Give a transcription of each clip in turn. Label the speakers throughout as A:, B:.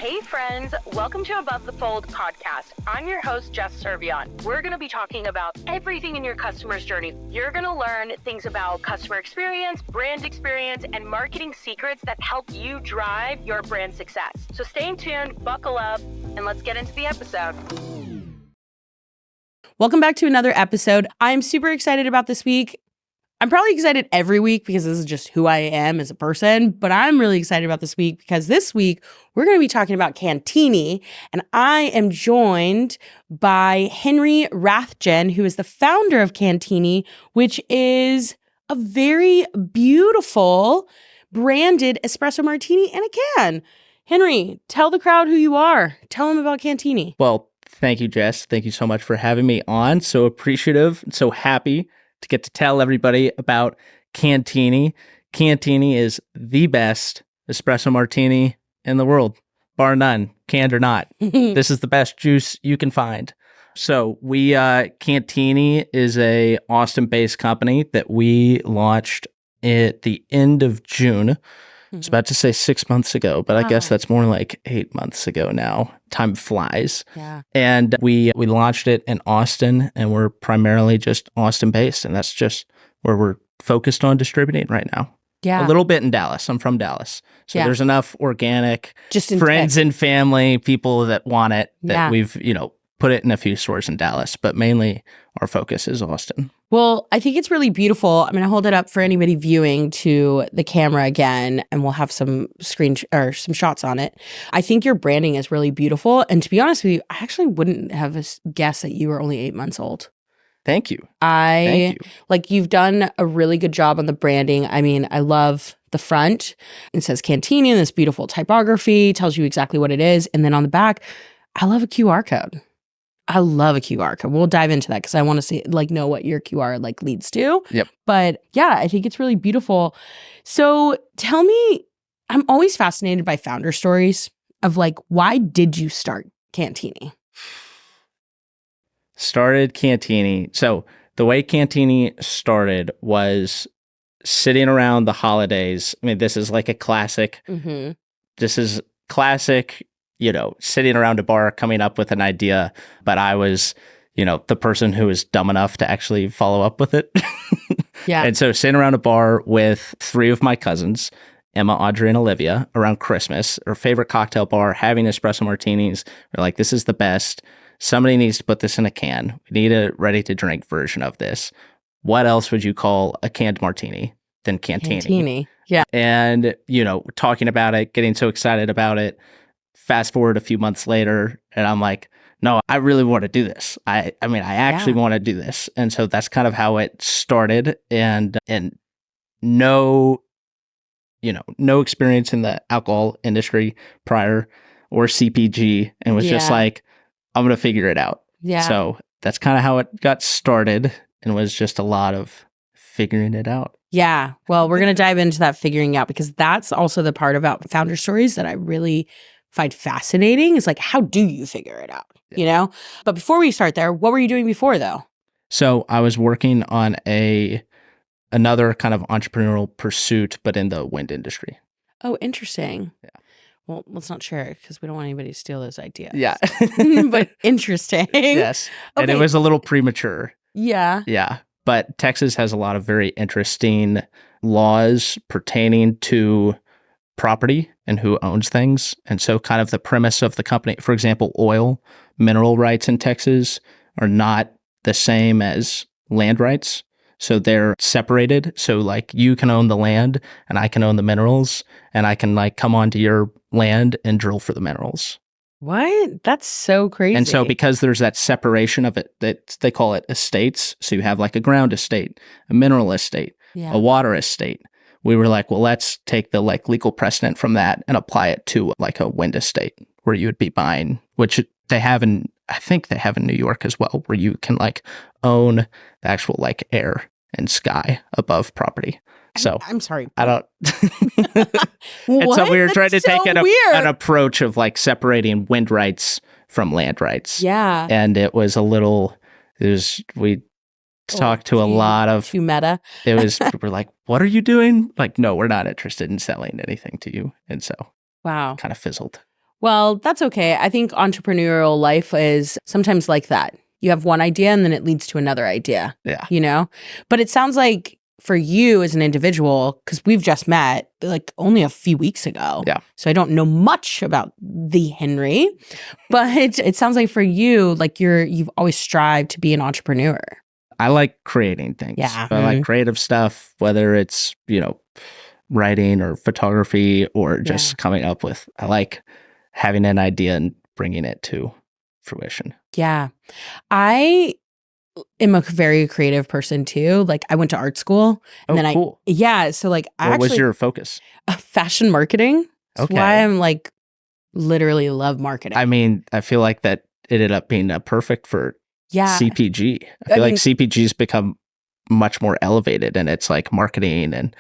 A: Hey friends, welcome to Above the Fold podcast. I'm your host, Jess Servion. We're going to be talking about everything in your customer's journey. You're going to learn things about customer experience, brand experience, and marketing secrets that help you drive your brand success. So stay tuned, buckle up, and let's get into the episode.
B: Welcome back to another episode. I'm super excited about this week. I'm probably excited every week because this is just who I am as a person, but I'm really excited about this week because this week we're going to be talking about Can-Tini, and I am joined by Henry Rathjen, who is the founder of Can-Tini, which is a very beautiful branded espresso martini in a can. Henry, tell the crowd who you are. Tell them about Can-Tini.
C: Well, thank you, Jess. Thank you so much for having me on. So appreciative and so happy to get to tell everybody about Can-Tini. Can-Tini is the best espresso martini in the world, bar none, canned or not. This is the best juice you can find. So we, Can-Tini is a Austin-based company that we launched at the end of June. I was about to say 6 months ago, but I guess that's more like 8 months ago now. Time flies.
B: Yeah.
C: And we launched it in Austin, and we're primarily just Austin-based, and that's just where we're focused on distributing right now.
B: Yeah.
C: A little bit in Dallas. I'm from Dallas. So there's enough organic
B: Just in
C: friends and family, people that want it, that
B: Yeah.
C: we've, put it in a few stores in Dallas, but mainly our focus is Austin.
B: Well, I think it's really beautiful. I'm going to hold it up for anybody viewing to the camera again, and we'll have some some shots on it. I think your branding is really beautiful. And to be honest with you, I actually wouldn't have guessed that you were only 8 months old.
C: Thank you.
B: Thank you. You've done a really good job on the branding. I mean, I love the front. It says Can-Tini in this beautiful typography, tells you exactly what it is. And then on the back, I love a QR code. I love a QR code. We'll dive into that because I want to see, know what your QR leads to.
C: Yep.
B: But yeah, I think it's really beautiful. So tell me, I'm always fascinated by founder stories of why did you start Can-Tini?
C: Started Can-Tini. So the way Can-Tini started was sitting around the holidays. I mean, this is like a classic.
B: Mm-hmm.
C: This is classic, sitting around a bar, coming up with an idea. But I was, the person who was dumb enough to actually follow up with it.
B: Yeah.
C: And so sitting around a bar with three of my cousins, Emma, Audrey, and Olivia, around Christmas, our favorite cocktail bar, having espresso martinis. We're like, this is the best. Somebody needs to put this in a can. We need a ready-to-drink version of this. What else would you call a canned martini than Can-Tini?
B: Can-Tini. Yeah.
C: And, talking about it, getting so excited about it. Fast forward a few months later, and I'm like, no, I really want to do this. I actually want to do this. And so that's kind of how it started. And no experience in the alcohol industry prior or CPG, and was just like, I'm going to figure it out.
B: Yeah.
C: So that's kind of how it got started, and was just a lot of figuring it out.
B: Yeah. Well, we're going to dive into that figuring out, because that's also the part about founder stories that I really find fascinating, is how do you figure it out? But before we start there, what were you doing before though?
C: So I was working on another kind of entrepreneurial pursuit, but in the wind industry.
B: Oh, interesting.
C: Yeah.
B: Well, let's not share it because we don't want anybody to steal those ideas.
C: Yeah.
B: But interesting.
C: Yes.
B: Okay.
C: And it was a little premature.
B: Yeah.
C: Yeah. But Texas has a lot of very interesting laws pertaining to property and who owns things. And so kind of the premise of the company, for example, mineral rights in Texas are not the same as land rights. So they're separated. So you can own the land and I can own the minerals, and I can come onto your land and drill for the minerals.
B: What? That's so crazy.
C: And so because there's that separation of it, that they call it estates. So you have a ground estate, a mineral estate, a water estate. We were like, well, let's take the legal precedent from that and apply it to a wind estate, where you would be buying, which I think they have in New York as well, where you can own the actual air and sky above property. So
B: I'm sorry.
C: I don't. And so we were trying to take an approach of like separating wind rights from land rights.
B: Yeah.
C: And it was a little, we talked to a lot of,
B: too meta.
C: we're like, what are you doing? Like, no, we're not interested in selling anything to you. And so
B: Wow.
C: kind of fizzled.
B: Well, that's okay. I think entrepreneurial life is sometimes like that. You have one idea and then it leads to another idea.
C: Yeah.
B: You know? But it sounds like for you as an individual, because we've just met like only a few weeks ago.
C: Yeah.
B: So I don't know much about the Henry, but it sounds like for you, like you've always strived to be an entrepreneur.
C: I like creating things.
B: Yeah.
C: I like creative stuff, whether it's, writing or photography or just coming up with. I like having an idea and bringing it to fruition.
B: Yeah. I am a very creative person too. Like I went to art school and then
C: cool.
B: So like
C: What was your focus?
B: Fashion marketing. That's why I'm like literally love marketing.
C: I mean, I feel like that ended up being perfect for CPG. I feel like CPG's become much more elevated and it's like marketing and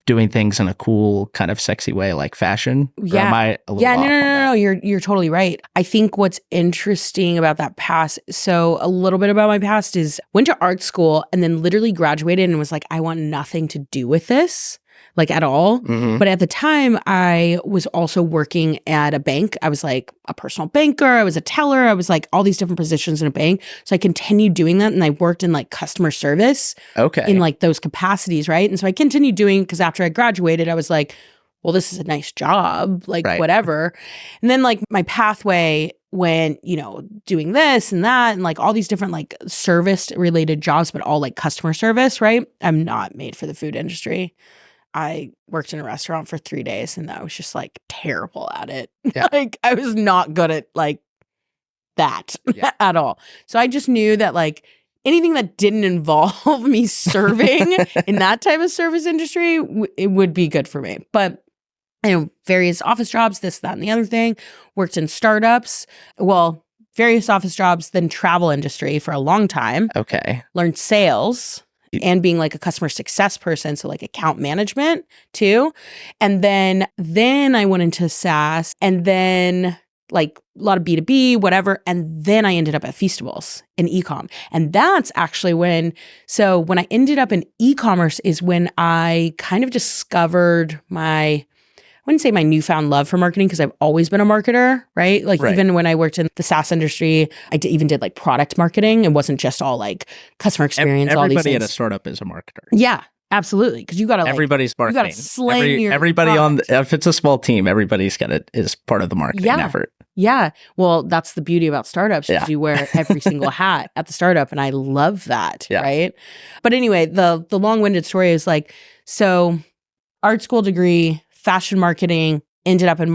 C: doing things in a cool kind of sexy way like fashion.
B: Yeah.
C: Or am I a little off on that?
B: No. You're totally right. I think what's interesting about that past, so a little bit about my past is went to art school and then literally graduated and was like, I want nothing to do with this. Like at all.
C: Mm-hmm.
B: But at the time, I was also working at a bank. I was like a personal banker. I was a teller. I was like all these different positions in a bank. So I continued doing that. And I worked in like customer service in like those capacities, right? And so I continued doing, because after I graduated, I was like, well, this is a nice job, like whatever. And then like my pathway went, doing this and that and like all these different like service related jobs, but all like customer service, right? I'm not made for the food industry. I worked in a restaurant for 3 days and I was just like terrible at it.
C: Yeah.
B: Like I was not good at like that at all. So I just knew that like anything that didn't involve me serving in that type of service industry, it would be good for me. But various office jobs, this, that, and the other thing, worked in startups. Well, various office jobs, then travel industry for a long time.
C: Okay.
B: Learned sales. And being like a customer success person, so like account management too. And then I went into SaaS and then like a lot of B2B, whatever. And then I ended up at Feastables in e-com. And that's actually when I ended up in e-commerce is when I kind of discovered I wouldn't say my newfound love for marketing because I've always been a marketer, right? Like even when I worked in the SaaS industry, I even did like product marketing. It wasn't just all like customer experience.
C: Everybody
B: all these things.
C: at a startup is a marketer.
B: Yeah, absolutely. Because you got to
C: everybody's marketing.
B: You got to slang your
C: everybody
B: product.
C: if it's a small team, everybody's got it is part of the marketing effort.
B: Yeah. Well, that's the beauty about startups is you wear every single hat at the startup. And I love that. Right. But anyway, the long-winded story is like, so art school degree, fashion marketing, ended up in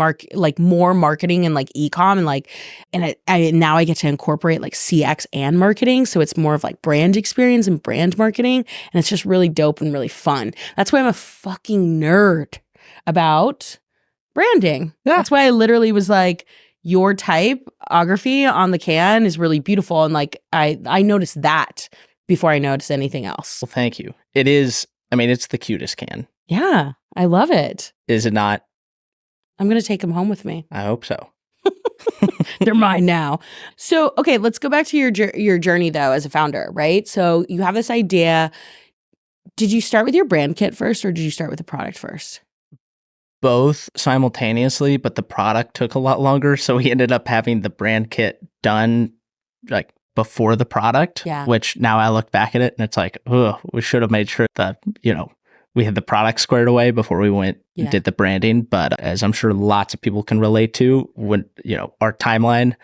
B: more marketing and like e-com and now I get to incorporate like CX and marketing. So it's more of like brand experience and brand marketing. And it's just really dope and really fun. That's why I'm a fucking nerd about branding. Yeah. That's why I literally was like, your typography on the can is really beautiful. And like, I noticed that before I noticed anything else.
C: Well, thank you. It is, it's the cutest can.
B: Yeah, I love it.
C: Is it not?
B: I'm going to take them home with me.
C: I hope so.
B: They're mine now. So, okay, let's go back to your journey though as a founder, right? So you have this idea. Did you start with your brand kit first or did you start with the product first?
C: Both simultaneously, but the product took a lot longer. So we ended up having the brand kit done like before the product, which now I look back at it and it's like, oh, we should have made sure that, we had the product squared away before we went and did the branding. But as I'm sure lots of people can relate to, when, our timeline,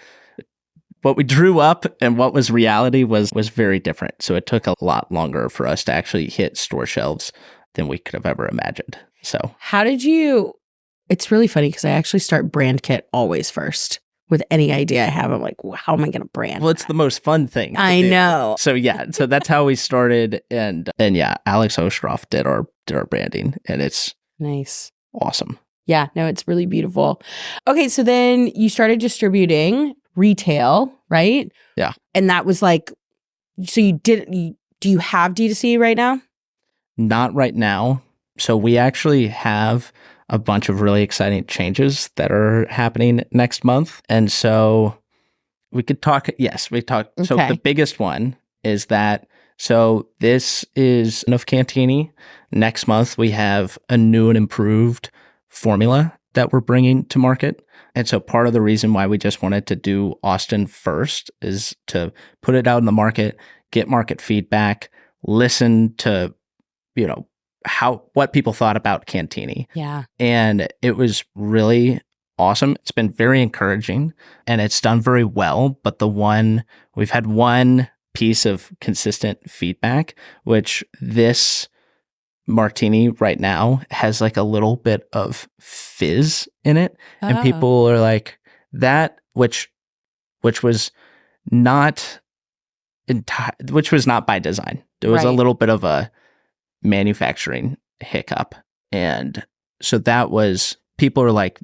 C: what we drew up and what was reality was very different. So it took a lot longer for us to actually hit store shelves than we could have ever imagined. So
B: how did you, it's really funny because I actually start brand kit always first. With any idea I have, I'm like, well, how am I going to brand?
C: Well, it's the most fun thing.
B: I know.
C: So so that's how we started, and Alex Ostroff did our branding, and it's
B: nice,
C: awesome.
B: Yeah, no, it's really beautiful. Okay, so then you started distributing retail, right?
C: Yeah,
B: and that was like, so do you have D2C right now?
C: Not right now. So we actually have a bunch of really exciting changes that are happening next month. And so we could talk, we talk. Okay. So the biggest one is that, so this is of Can-Tini. Next month, we have a new and improved formula that we're bringing to market. And so part of the reason why we just wanted to do Austin first is to put it out in the market, get market feedback, listen to, what people thought about Can-Tini.
B: Yeah.
C: And it was really awesome. It's been very encouraging and it's done very well. But we've had one piece of consistent feedback, which this martini right now has like a little bit of fizz in it. And people are like that, which was not by design. There was a little bit of a manufacturing hiccup. And so people are like,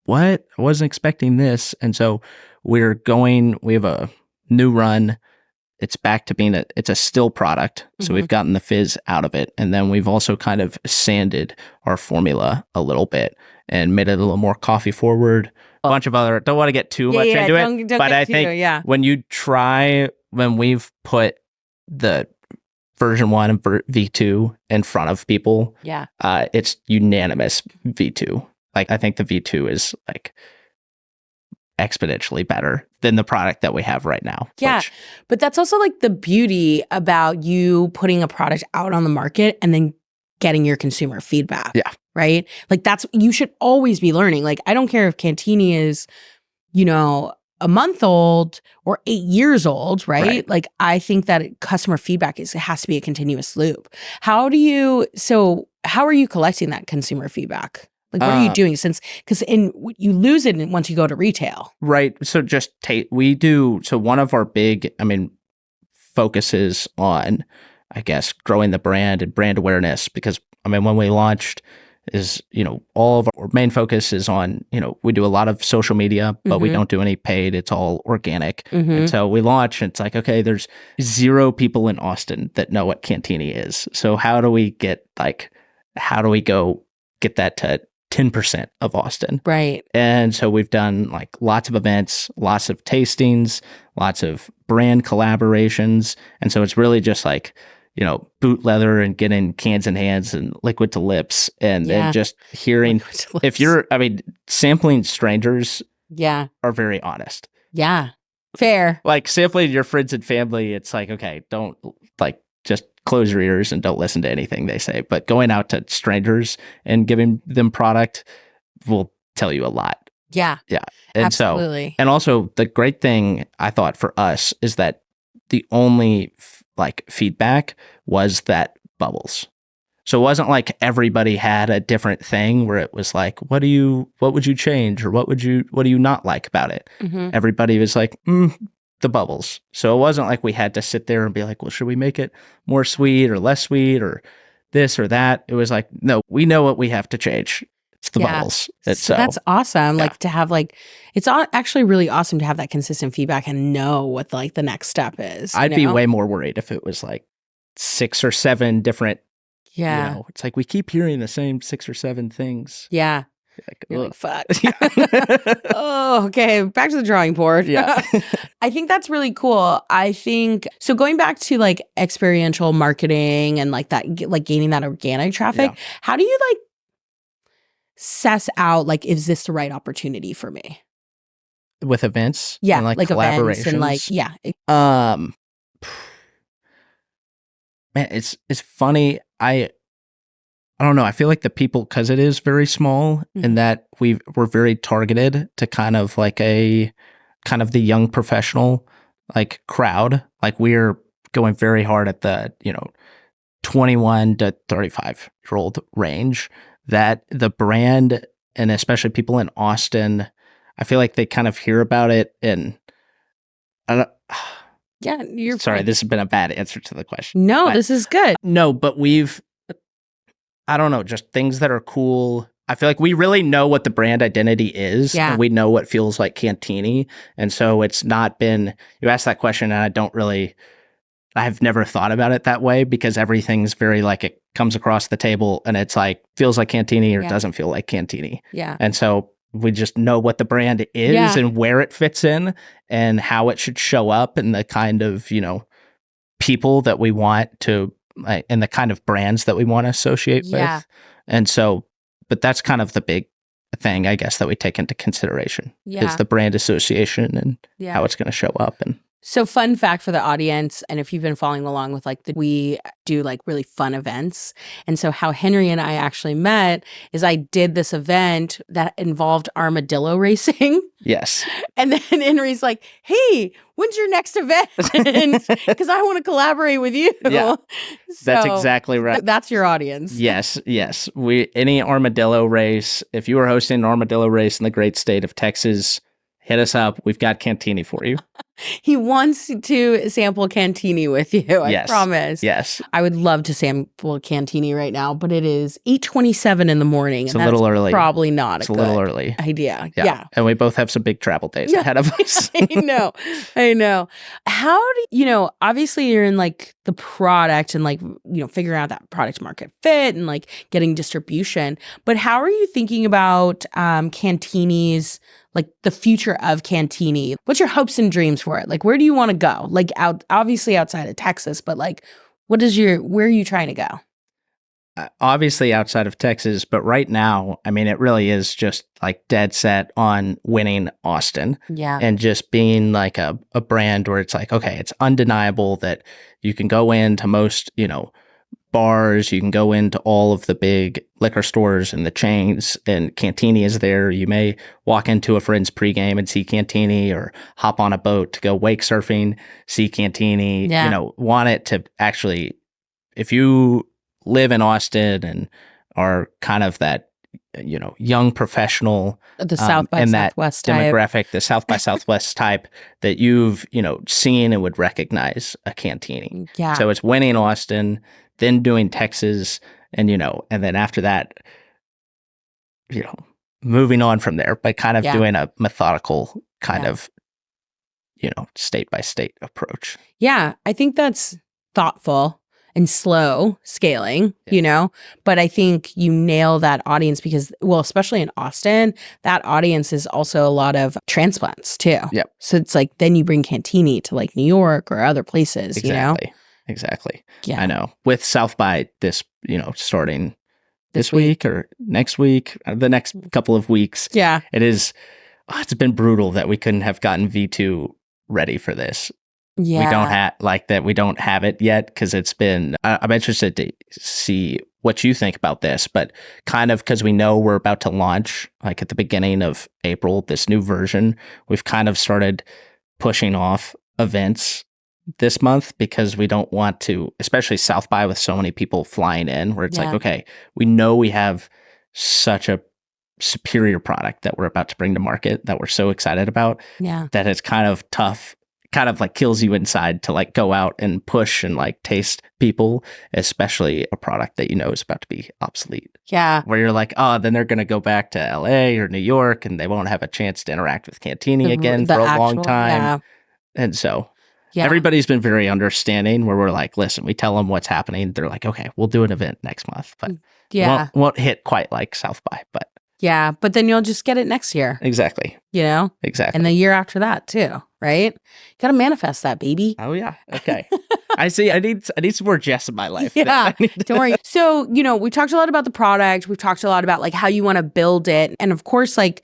C: what? I wasn't expecting this. And so we have a new run. It's back to being it's a still product. So we've gotten the fizz out of it. And then we've also kind of sanded our formula a little bit and made it a little more coffee forward. A bunch of other, don't want to get too much into it. But I think when we've put the version 1 and V2 in front of people, it's unanimous V2. Like, I think the V2 is like exponentially better than the product that we have right now.
B: Yeah. But that's also like the beauty about you putting a product out on the market and then getting your consumer feedback.
C: Yeah.
B: Right? Like, you should always be learning. Like, I don't care if Can-Tini is, a month old or 8 years old, right? Like, I think that customer feedback it has to be a continuous loop. How are you collecting that consumer feedback? Like, what are you doing because you lose it once you go to retail.
C: Right. So just one of our big, focuses on, I guess, growing the brand and brand awareness, because when we launched is, all of our main focus is on, we do a lot of social media, but we don't do any paid. It's all organic. And so we launch and it's like, okay, there's 0 people in Austin that know what Can-Tini is. So how do we go get that to 10% of Austin?
B: Right.
C: And so we've done like lots of events, lots of tastings, lots of brand collaborations. And so it's really just like, boot leather and getting cans in hands and liquid to lips and then just hearing sampling strangers are very honest.
B: Yeah. Fair.
C: Like sampling your friends and family, it's like, okay, don't just close your ears and don't listen to anything they say. But going out to strangers and giving them product will tell you a lot.
B: Yeah.
C: Yeah. And
B: absolutely.
C: And also the great thing I thought for us is that the only feedback was that bubbles. So it wasn't like everybody had a different thing where it was like, what would you change? Or what do you not like about it? Everybody was like, the bubbles. So it wasn't like we had to sit there and be like, well, should we make it more sweet or less sweet or this or that? It was like, no, we know what we have to change. It's the bubbles.
B: So that's awesome. Like to have it's actually really awesome to have that consistent feedback and know what the next step is.
C: I'd be way more worried if it was like 6 or 7 different.
B: Yeah.
C: It's like we keep hearing the same 6 or 7 things.
B: Yeah.
C: You're
B: like, fuck. Oh, okay. Back to the drawing board.
C: Yeah.
B: I think that's really cool. I think so. Going back to experiential marketing and gaining that organic traffic, how do you suss out is this the right opportunity for me?
C: With events?
B: Yeah.
C: And
B: collaborations.
C: Events and man, it's funny. I don't know. I feel like the people, because it is very small and that we're very targeted to kind of the young professional crowd. We're going very hard at the, 21 to 35-year-old range, that the brand and especially people in Austin, I feel like they kind of hear about it and
B: yeah, you're
C: sorry,
B: fine.
C: this has been a bad answer to the question.
B: No, this is good.
C: No, but I don't know, just things that are cool. I feel like we really know what the brand identity is.
B: Yeah.
C: And we know what feels like Can-Tini. And so it's not been, you asked that question and I've never thought about it that way because everything's very it comes across the table and it's feels like Can-Tini or doesn't feel like Can-Tini.
B: Yeah.
C: And so we just know what the brand is and where it fits in and how it should show up and the kind of, people that we want to, and the kind of brands that we want to associate with. And so, but that's kind of the big thing, I guess, that we take into consideration
B: Yeah.
C: is the brand association and
B: Yeah.
C: how it's going to show up. And
B: So fun fact for the audience, and if you've been following along with like we do like really fun events. And so how Henry and I actually met is I did this event that involved armadillo racing.
C: yes,
B: And then Henry's like, hey, when's your next event? Because I want to collaborate with you.
C: Yeah, that's
B: So,
C: exactly right.
B: That's your audience.
C: Yes. Any armadillo race, if you are hosting an armadillo race in the great state of Texas, hit us up. We've got Can-Tini for you.
B: He wants to sample Can-Tini with you. I promise.
C: Yes.
B: I would love to sample Can-Tini right now, but it is 8:27 in the morning.
C: It's a little early.
B: Probably not
C: It's
B: a
C: a little early.
B: idea. Yeah.
C: And we both have some big travel days ahead of us.
B: I know. How do obviously you're in like the product and like, figuring out that product market fit and like getting distribution, but how are you thinking about Can-Tini's, like the future of Can-Tini? What's your hopes and dreams for it? Like, where do you want to go? Like obviously outside of Texas, but like, where are you trying to go?
C: Obviously outside of Texas, but right now, I mean, it really is just like dead set on winning Austin.
B: Yeah.
C: And just being like a brand where it's like, okay, it's undeniable that you can go into most, bars, you can go into all of the big liquor stores and the chains, and Can-Tini is there. You may walk into a friend's pregame and see Can-Tini, or hop on a boat to go wake surfing, see Can-Tini, want it to actually, if you live in Austin and are kind of that, young professional,
B: The South by Southwest
C: that
B: type.
C: demographic, the South by Southwest type that you've, seen and would recognize a Can-Tini.
B: Yeah.
C: So it's winning Austin, then doing Texas, and, and then after that, moving on from there, but kind of doing a methodical kind of, state by state approach.
B: Yeah. I think that's thoughtful and slow scaling, but I think you nail that audience because, well, especially in Austin, that audience is also a lot of transplants too.
C: Yep.
B: So it's like, then you bring Can-Tini to like New York or other places,
C: Exactly.
B: Yeah.
C: I know. With South by this, starting this week or next week, the next couple of weeks.
B: Yeah.
C: It is, it's been brutal that we couldn't have gotten V2 ready for this.
B: Yeah.
C: We don't have we don't have it yet because it's been, I'm interested to see what you think about this, but kind of because we know we're about to launch like at the beginning of April, this new version, we've kind of started pushing off events this month because we don't want to, especially South by with so many people flying in, where it's like, okay, we know we have such a superior product that we're about to bring to market that we're so excited about that it's kind of tough, kind of like kills you inside to like go out and push and like taste people, especially a product that is about to be obsolete.
B: Yeah.
C: Where you're like, oh, then they're going to go back to LA or New York and they won't have a chance to interact with Can-Tini again for a long time.
B: Yeah.
C: And so everybody's been very understanding where we're like, listen, we tell them what's happening. They're like, okay, we'll do an event next month, but won't hit quite like South by, but
B: but then you'll just get it next year.
C: Exactly.
B: Exactly. And the year after that too, right? You got to manifest that, baby.
C: Oh yeah. Okay. I see. I need some more Jess in my life.
B: Yeah. Don't worry. So, we talked a lot about the product. We've talked a lot about like how you want to build it. And of course, like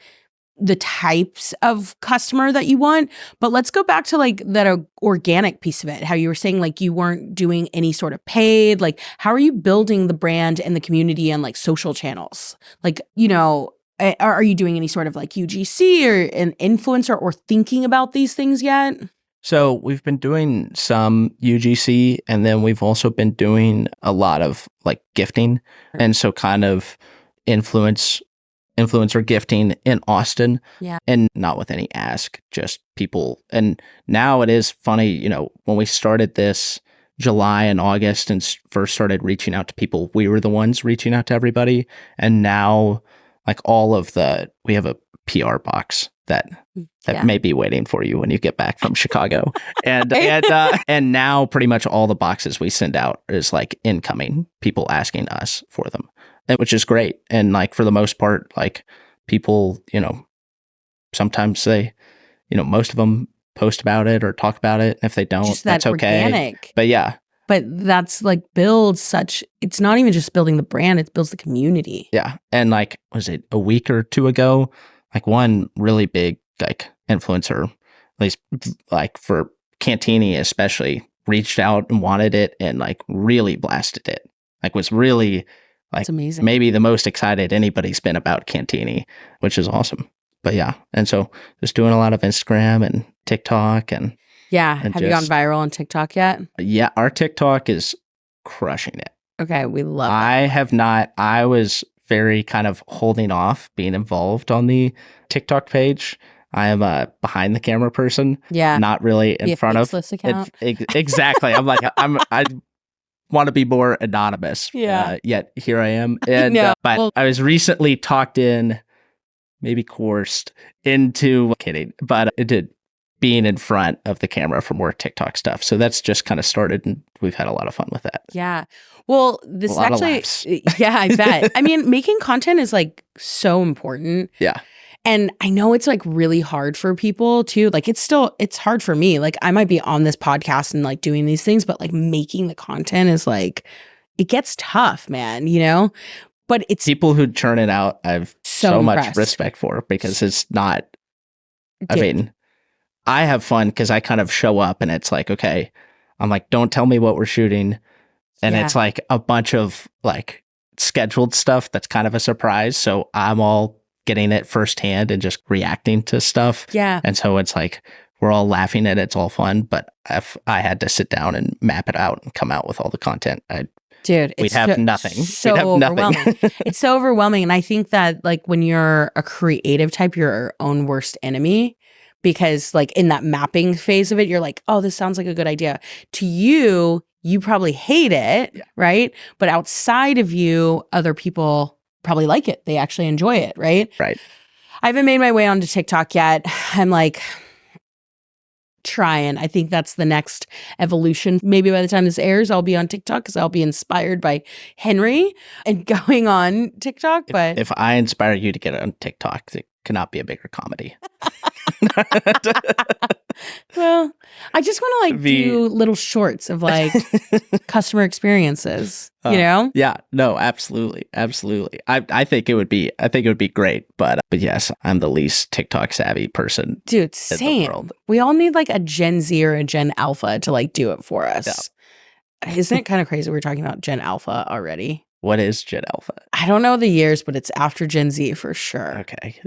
B: the types of customer that you want. But let's go back to like that organic piece of it. How you were saying like you weren't doing any sort of paid. Like how are you building the brand and the community on like social channels? Like, are you doing any sort of like UGC or an influencer or thinking about these things yet?
C: So we've been doing some UGC, and then we've also been doing a lot of like gifting. And so kind of influencer gifting in Austin, and not with any ask, just people. And now it is funny, when we started this July and August and first started reaching out to people, we were the ones reaching out to everybody. And now like we have a PR box that may be waiting for you when you get back from Chicago. And now pretty much all the boxes we send out is like incoming people asking us for them. Which is great. And like for the most part, like people, sometimes they, most of them post about it or talk about it. And if they don't, that's okay.
B: Organic.
C: But yeah,
B: But that's like it's not even just building the brand, it builds the community.
C: Yeah. And like, was it a week or two ago? Like one really big like influencer, at least like for Can-Tini especially, reached out and wanted it and like really blasted it. Like was really like
B: It's amazing.
C: maybe the most excited anybody's been about Can-Tini, which is awesome. But yeah. And so just doing a lot of Instagram and TikTok and
B: Yeah. Have you gone viral on TikTok yet?
C: yeah, our TikTok is crushing it.
B: Okay. We love that.
C: I have not. I was very kind of holding off being involved on the TikTok page. I am a behind the camera person.
B: Yeah.
C: Not really in front of.
B: Account.
C: Exactly. I'm like, I want to be more anonymous.
B: Yeah.
C: Yet here I am. And, but I was recently talked in, maybe coerced into, kidding, but it did being in front of the camera for more TikTok stuff. So that's just kind of started and we've had a lot of fun with that.
B: Yeah. Well, this is actually, yeah, I bet. I mean, making content is like so important.
C: Yeah.
B: And I know it's like really hard for people too. Like it's hard for me. Like I might be on this podcast and like doing these things, but like making the content is like, it gets tough, man, you know? But it's
C: people who churn it out, I've so much respect for because it's not, I mean, I have fun because I kind of show up and it's like, okay, I'm like, don't tell me what we're shooting. And it's like a bunch of like scheduled stuff that's kind of a surprise. So I'm all getting it firsthand and just reacting to stuff.
B: Yeah.
C: And so it's like, we're all laughing at it. It's all fun. But if I had to sit down and map it out and come out with all the content, we'd have nothing.
B: So
C: we'd have
B: overwhelming.
C: Nothing.
B: It's so overwhelming. And I think that like when you're a creative type, you're your own worst enemy. Because like in that mapping phase of it, you're like, oh, this sounds like a good idea. To you, you probably hate it, right? But outside of you, other people probably like it. They actually enjoy it, right?
C: Right.
B: I haven't made my way onto TikTok yet. I'm like trying. I think that's the next evolution. Maybe by the time this airs, I'll be on TikTok because I'll be inspired by Henry and going on TikTok. But
C: if I inspire you to get on TikTok, it cannot be a bigger comedy.
B: Well, I just want to like do little shorts of like customer experiences, you know?
C: Yeah, no, absolutely. Absolutely. I think it would be great, but yes, I'm the least TikTok savvy person.
B: Dude, same. We all need like a Gen Z or a Gen Alpha to like do it for us. Yeah. Isn't it kind of crazy we're talking about Gen Alpha already?
C: What is Gen Alpha?
B: I don't know the years, but it's after Gen Z for sure.
C: Okay.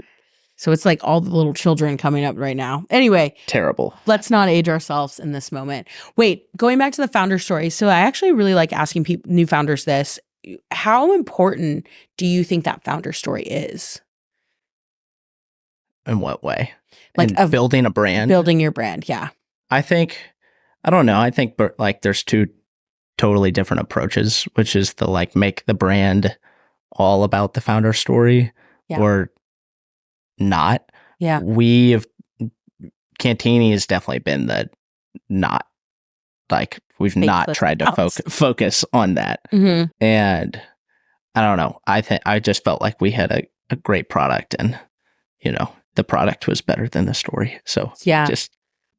B: So it's like all the little children coming up right now. Anyway.
C: Terrible.
B: Let's not age ourselves in this moment. Wait, going back to the founder story. So I actually really like asking new founders this. How important do you think that founder story is?
C: In what way?
B: Like
C: building a brand?
B: Building your brand, yeah.
C: I don't know. I think like there's two totally different approaches, which is the like make the brand all about the founder story or not.
B: Yeah.
C: Can-Tini has definitely been the not. Like we've not tried to focus on that.
B: Mm-hmm.
C: And I don't know. I just felt like we had a great product and, you know, the product was better than the story. So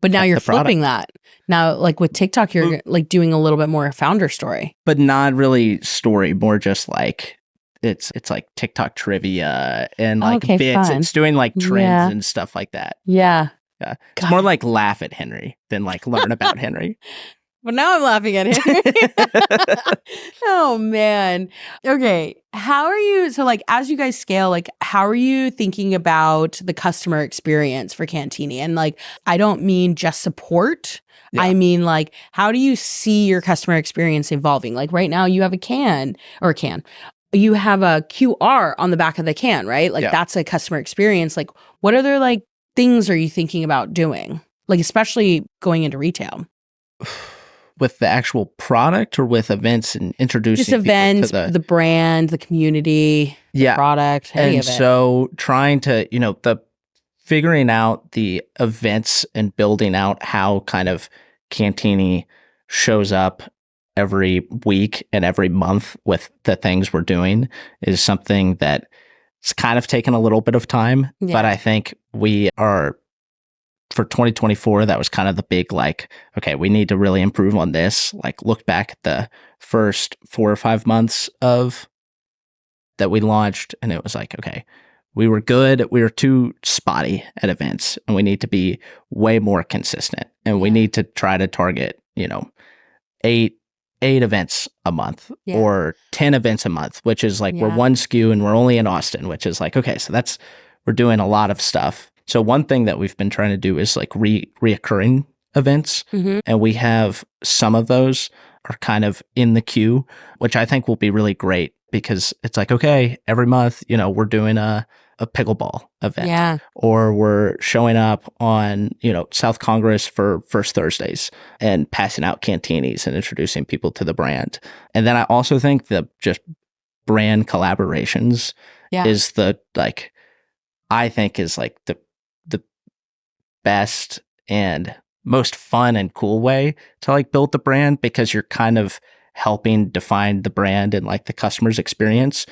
B: but now you're flipping that. Now, like with TikTok, you're like doing a little bit more founder story.
C: But not really story, more just like it's like TikTok trivia and like bits. Fun. It's doing like trends and stuff like that.
B: Yeah.
C: Yeah. It's more like laugh at Henry than like learn about Henry.
B: But now I'm laughing at Henry. Oh, man. Okay. How are you? So like, as you guys scale, like, how are you thinking about the customer experience for Can-Tini? And like, I don't mean just support. Yeah. I mean, like, how do you see your customer experience evolving? Like right now you have you have a QR on the back of the can, right? Like that's a customer experience. Like what other like things are you thinking about doing? Like, especially going into retail.
C: With the actual product or with events and introducing
B: just events,
C: to
B: the brand, the community, the product, any of it.
C: So trying to, you know, figuring out the events and building out how kind of Can-Tini shows up every week and every month with the things we're doing is something that it's kind of taken a little bit of time, but I think we are for 2024, that was kind of the big, like, okay, we need to really improve on this. Like, look back at the first 4 or 5 months of that we launched, and it was like, okay, we were good. We were too spotty at events, and we need to be way more consistent. And we need to try to target, 8 events a month or 10 events a month, which is like we're one SKU and we're only in Austin, which is like, okay, so we're doing a lot of stuff. So one thing that we've been trying to do is like reoccurring events. And we have some of those are kind of in the queue, which I think will be really great because it's like, okay, every month, we're doing a pickleball event, or we're showing up on, South Congress for First Thursdays and passing out Can-Tinis and introducing people to the brand. And then I also think that just brand collaborations is I think is like the best and most fun and cool way to like build the brand, because you're kind of helping define the brand and like the customer's experience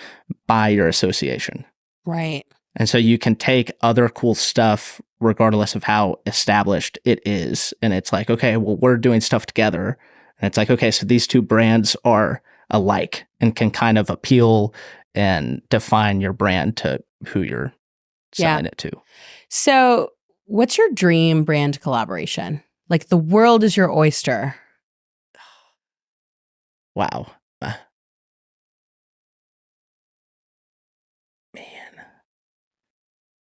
C: by your association.
B: Right.
C: And so you can take other cool stuff regardless of how established it is. And it's like, okay, well, we're doing stuff together. And it's like, okay, so these two brands are alike and can kind of appeal and define your brand to who you're selling it to.
B: So what's your dream brand collaboration? Like, the world is your oyster.
C: Wow.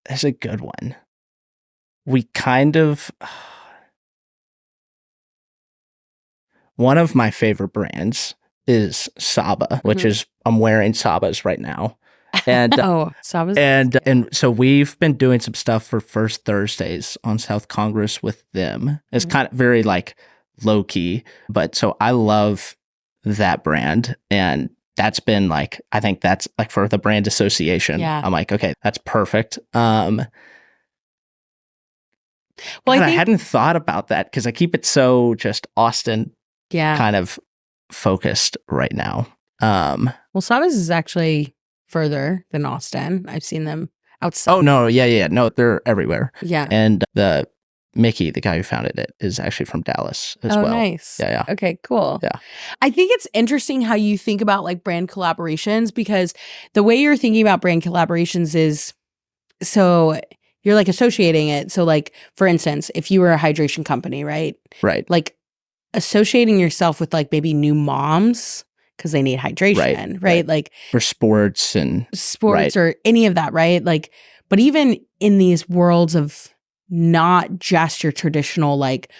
C: That's a good one. We kind of... One of my favorite brands is Saba, which is, I'm wearing Sabas right now. And
B: Saba's
C: and so we've been doing some stuff for First Thursdays on South Congress with them. It's kind of very like low key, but so I love that brand, and that's been like, I think that's like for the brand association. I'm like, okay, that's perfect. Well, I hadn't thought about that because I keep it so just Austin kind of focused right now.
B: Well, Saba's is actually further than Austin. I've seen them outside.
C: Oh, no. Yeah. No, they're everywhere.
B: Yeah.
C: And the Mickey, the guy who founded it, is actually from Dallas as well. Oh,
B: nice.
C: Yeah.
B: Okay, cool.
C: Yeah.
B: I think it's interesting how you think about like brand collaborations, because the way you're thinking about brand collaborations is, so you're like associating it. So like, for instance, if you were a hydration company, right?
C: Right.
B: Like associating yourself with like maybe new moms because they need hydration, right? Like
C: for sports
B: or any of that, right? Like, but even in these worlds of not just your traditional, like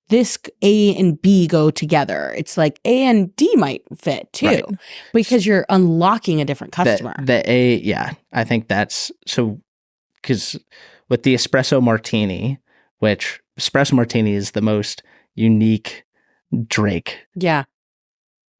B: this A and B go together. It's like A and D might fit too, because you're unlocking a different customer.
C: I think that's so, because with the Espresso Martini, which Espresso Martini is the most unique drink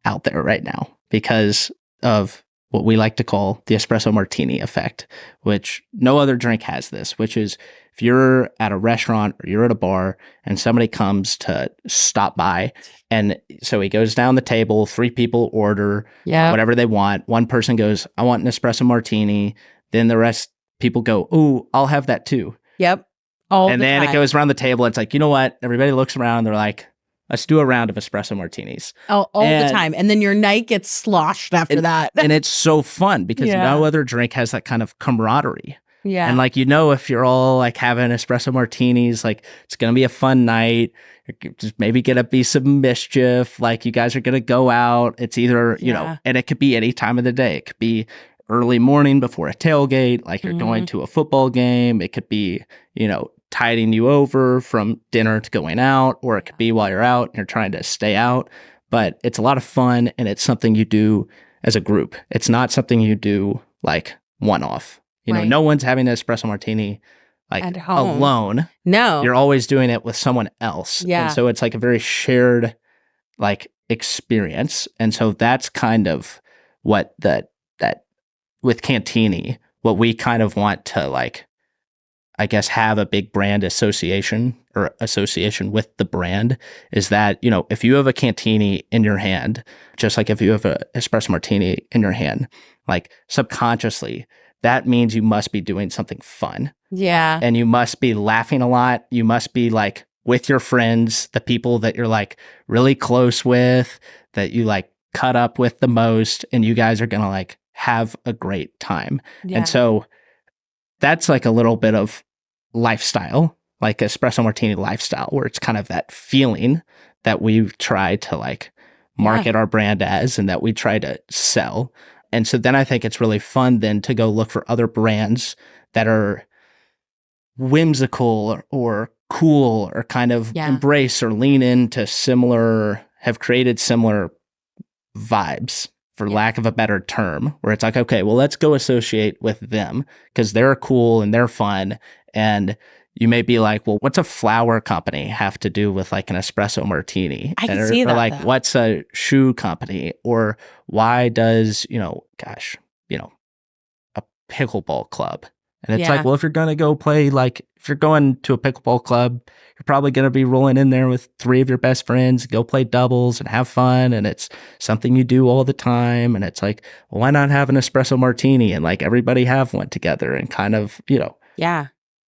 C: out there right now because of what we like to call the Espresso Martini Effect, which no other drink has this, which is if you're at a restaurant or you're at a bar and somebody comes to stop by, and so he goes down the table, 3 people order whatever they want. One person goes, I want an Espresso Martini. Then the rest people go, ooh, I'll have that too.
B: Yep.
C: And then it goes around the table. It's like, you know what? Everybody looks around and they're like, let's do a round of espresso martinis.
B: All the time. And then your night gets sloshed after that.
C: And it's so fun because no other drink has that kind of camaraderie.
B: Yeah.
C: And like, if you're all like having espresso martinis, like it's going to be a fun night. Just maybe going to be some mischief. Like you guys are going to go out. It's either, and it could be any time of the day. It could be early morning before a tailgate, like you're going to a football game. It could be, tiding you over from dinner to going out, or it could be while you're out and you're trying to stay out. But it's a lot of fun, and it's something you do as a group. It's not something you do like one-off. No one's having an espresso martini like
B: at home
C: alone.
B: No.
C: You're always doing it with someone else.
B: Yeah.
C: And so it's like a very shared like experience. And so that's kind of what that with Can-Tini, what we kind of want to like, I guess, have a big brand association with the brand is that, if you have a Can-Tini in your hand, just like if you have an espresso martini in your hand, like subconsciously, that means you must be doing something fun.
B: Yeah.
C: And you must be laughing a lot. You must be like with your friends, the people that you're like really close with, that you like cut up with the most, and you guys are going to like have a great time.
B: Yeah.
C: And so that's like a little bit of lifestyle, like Espresso Martini lifestyle, where it's kind of that feeling that we try to like market our brand as and that we try to sell. And so then I think it's really fun then to go look for other brands that are whimsical or cool or kind of embrace or lean into similar, have created similar vibes, for lack of a better term, where it's like, okay, well, let's go associate with them because they're cool and they're fun. And you may be like, well, what's a flower company have to do with like an espresso martini?
B: I can see that.
C: Or like,
B: though.
C: what's a shoe company? Or why does, a pickleball club? And it's like, well, if you're going to go play, like, if you're going to a pickleball club, you're probably going to be rolling in there with 3 of your best friends, go play doubles and have fun. And it's something you do all the time. And it's like, well, why not have an espresso martini and like everybody have one together and kind of,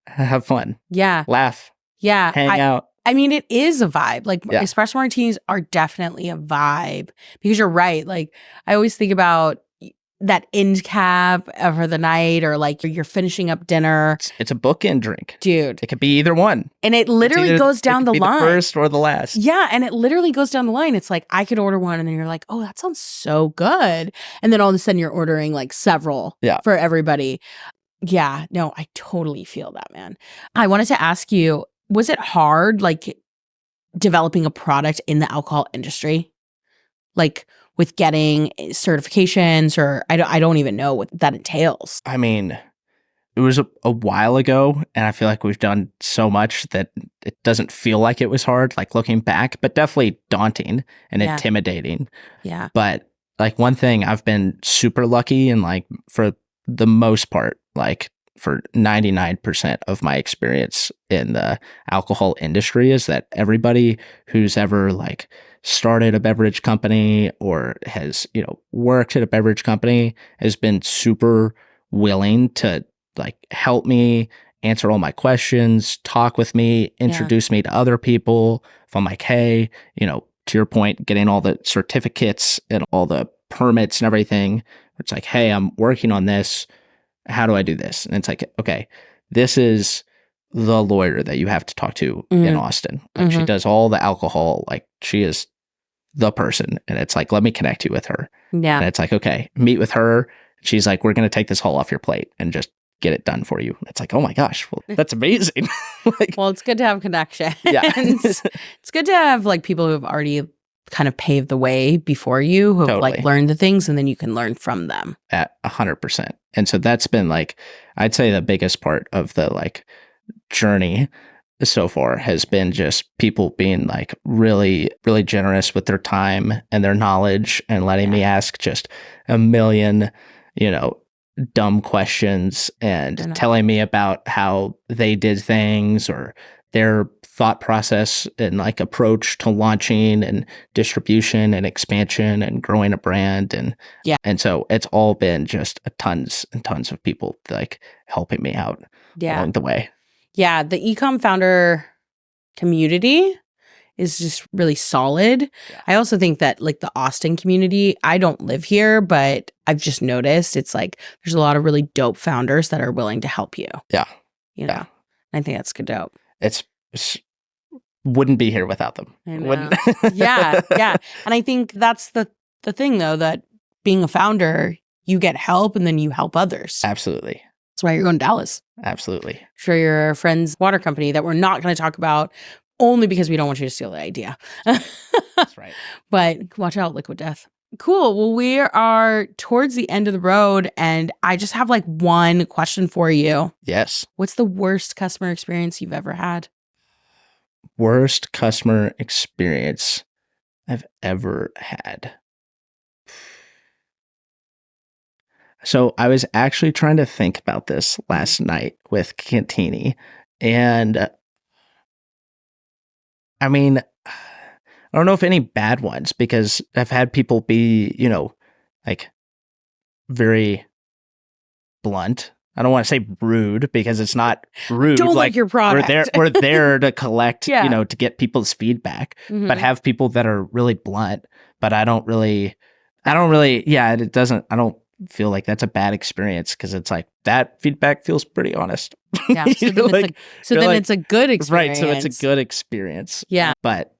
C: have fun.
B: Yeah.
C: Laugh.
B: Yeah.
C: Hang out.
B: I mean, it is a vibe. Like espresso martinis are definitely a vibe because you're right. Like I always think about that end cap for the night, or like you're finishing up dinner.
C: It's a bookend drink,
B: dude.
C: It could be either one,
B: and it literally goes down the line.
C: The first or the last.
B: Yeah, and it literally goes down the line. It's like I could order one, and then you're like, "Oh, that sounds so good," and then all of a sudden you're ordering like several for everybody. Yeah, no, I totally feel that, man. I wanted to ask you: was it hard, like developing a product in the alcohol industry, like with getting certifications, or I don't even know what that entails.
C: I mean, it was a while ago, and I feel like we've done so much that it doesn't feel like it was hard, like looking back, but definitely daunting and intimidating.
B: Yeah.
C: But like one thing I've been super lucky, and like for the most part, like for 99% of my experience in the alcohol industry, is that everybody who's ever like started a beverage company or has, worked at a beverage company has been super willing to like help me answer all my questions, talk with me, introduce me to other people. If I'm like, hey, to your point, getting all the certificates and all the permits and everything, it's like, hey, I'm working on this. How do I do this? And it's like, okay, this is the lawyer that you have to talk to in Austin. Like she does all the alcohol. Like she is the person. And it's like, let me connect you with her.
B: Yeah.
C: And it's like, okay, meet with her. She's like, we're going to take this whole off your plate and just get it done for you. It's like, oh my gosh, well, that's amazing.
B: Well, it's good to have connections.
C: Yeah.
B: It's good to have like people who have already kind of paved the way before you, who have like learned the things, and then you can learn from them.
C: At 100%. And so that's been like, I'd say the biggest part of the like journey so far has been just people being like really, really generous with their time and their knowledge and letting me ask just a million, dumb questions and telling me about how they did things or their thought process and like approach to launching and distribution and expansion and growing a brand. And so it's all been just tons and tons of people like helping me out along the way.
B: Yeah. The ecom founder community is just really solid. Yeah. I also think that like the Austin community, I don't live here, but I've just noticed it's like there's a lot of really dope founders that are willing to help you.
C: Yeah.
B: And I think that's good dope.
C: It's wouldn't be here without them.
B: Wouldn't. Yeah. And I think that's the thing though, that being a founder, you get help and then you help others.
C: Absolutely.
B: That's why you're going to Dallas.
C: Absolutely.
B: For your friend's water company that we're not going to talk about only because we don't want you to steal the idea.
C: That's right.
B: But watch out, Liquid Death. Cool. Well, we are towards the end of the road, and I just have like one question for you.
C: Yes.
B: What's the worst customer experience you've ever had?
C: Worst customer experience I've ever had. So I was actually trying to think about this last night with Can-Tini, and I mean, I don't know if any bad ones, because I've had people be, like very blunt I don't want to say rude because it's not rude.
B: Don't like your product.
C: We're there to collect,
B: Yeah.
C: to get people's feedback,
B: Mhm.
C: but have people that are really blunt. But I don't feel like that's a bad experience because it's like that feedback feels pretty honest.
B: Yeah. So then, it's a good experience.
C: Right. So it's a good experience.
B: Yeah.
C: But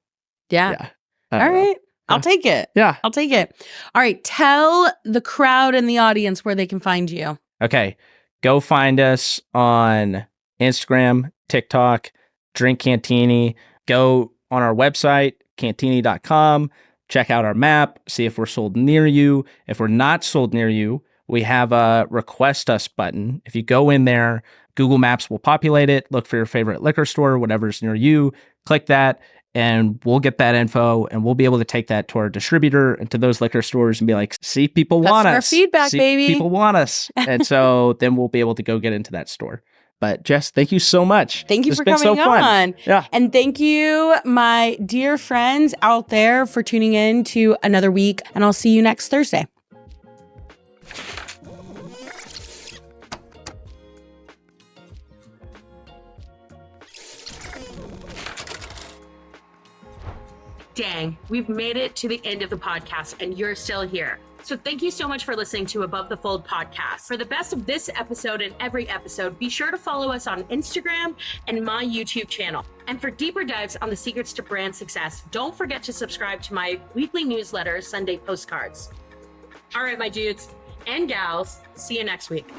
B: yeah.
C: I
B: All
C: don't know.
B: right. I'll take it.
C: Yeah.
B: I'll take it. All right. Tell the crowd and the audience where they can find you.
C: Okay. Go find us on Instagram, TikTok, Drink Can-Tini. Go on our website, can-tini.com. Check out our map, see if we're sold near you. If we're not sold near you, we have a request us button. If you go in there, Google Maps will populate it. Look for your favorite liquor store, whatever's near you. Click that, and we'll get that info, and we'll be able to take that to our distributor and to those liquor stores and be like, see, people want
B: Customer
C: us.
B: feedback,
C: See,
B: baby.
C: People want us. And so then we'll be able to go get into that store. But Jess, thank you so much.
B: Thank you
C: It's
B: for
C: been
B: coming
C: so fun.
B: on.
C: Yeah.
B: And thank you, my dear friends out there, for tuning in to another week. And I'll see you next Thursday. Dang, we've made it to the end of the podcast and you're still here. So thank you so much for listening to Above the Fold podcast. For the best of this episode and every episode, be sure to follow us on Instagram and my YouTube channel. And for deeper dives on the secrets to brand success, don't forget to subscribe to my weekly newsletter, Sunday Postcards. All right, my dudes and gals, see you next week.